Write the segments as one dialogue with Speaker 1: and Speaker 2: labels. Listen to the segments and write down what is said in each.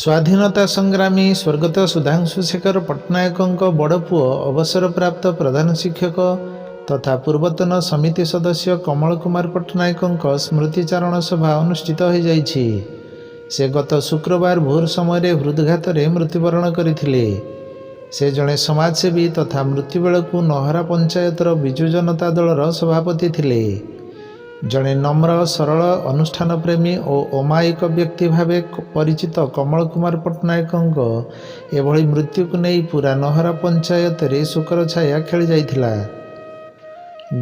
Speaker 1: स्वाधीनता संग्रामी स्वर्गत सुधांशुशेखर पट्टनायक बड़ पुओ अवसरप्राप्त प्रधान शिक्षक तथा पूर्वतन समिति सदस्य कमल कुमार पट्टनायक स्मृतिचारण सभा अनुष्ठित हो जाइछि। से गत शुक्रवार भोर समय हृदघात मृत्युवरण करथिले। से जड़े समाजसेवी तथा मृत्यु बेलू नहरा पंचायतर विजु जनता दलर सभापति थिले। जड़े नम्र सरल अनुष्ठान प्रेमी और अमायिक व्यक्ति भावे परिचित कमल कुमार पट्टनायक एभली मृत्यु को नहीं पूरा नहरा पंचायत रे शोकर छाया खेली जाइथिला।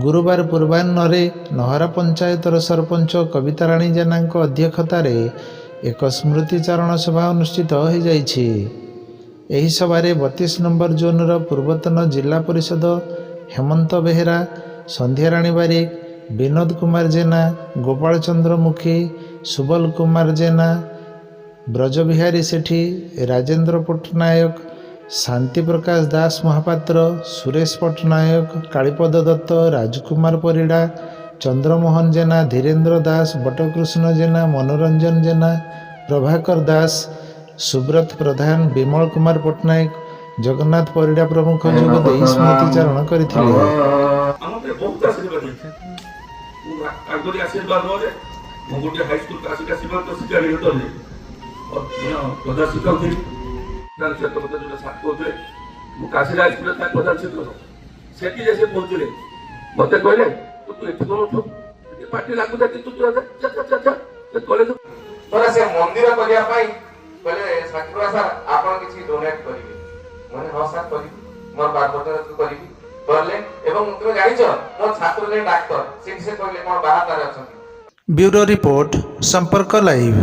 Speaker 1: गुरुवार पूर्वाह्न नहरा पंचायतर सरपंच कविताराणी जेना अध्यक्षतार एक स्मृतिचारण सभा अनुष्ठित हो जाइछि। एही सभारे 32 नंबर जोनर पूर्वतन जिला परिषद हेमंत बेहेरा, संध्याराणी बारिक, विनोद कुमार जेना, गोपाल चंद्र मुखी, सुबल कुमार जेना, ब्रजबिहारी सेठी, राजेंद्र पट्टनायक, शांति प्रकाश दास महापात्र, सुरेश पट्टनायक, कालीपद दत्त, राजकुमार परिड़ा, चंद्रमोहन जेना, धीरेन्द्र दास, बटकृष्ण जेना, मनोरंजन जेना, प्रभाकर दास, सुब्रत प्रधान, विमल कुमार पट्टनायक, जगन्नाथ परिड़ा प्रमुख जोगदे स्मृतिचारण करथिले।
Speaker 2: आगरी आशीर्वाद मोरे मो गोटे हाई स्कूल कासिका सीमांत शिक्षा निकेतन और प्रधान शिक्षक थी से तो मतलब जो साथ होते मो कासिका हाई स्कूल था प्रधान शिक्षक सेठी जैसे पहुंचले मते कहले तू एठी कोन उठो ये पार्टी लागू था तू जा से कॉलेज
Speaker 3: तोरा से मंदिर करिया पाई कहले साथुरा सर आपण किछि डोनेट करिवे माने हां सर करिवे मोर बात बतन करिवी करले एवं तुम जानिछ मोर छात्र जे डाक्टर से कहले मोर बाहातार अछंती।
Speaker 1: ब्यूरो रिपोर्ट संपर्क लाइव।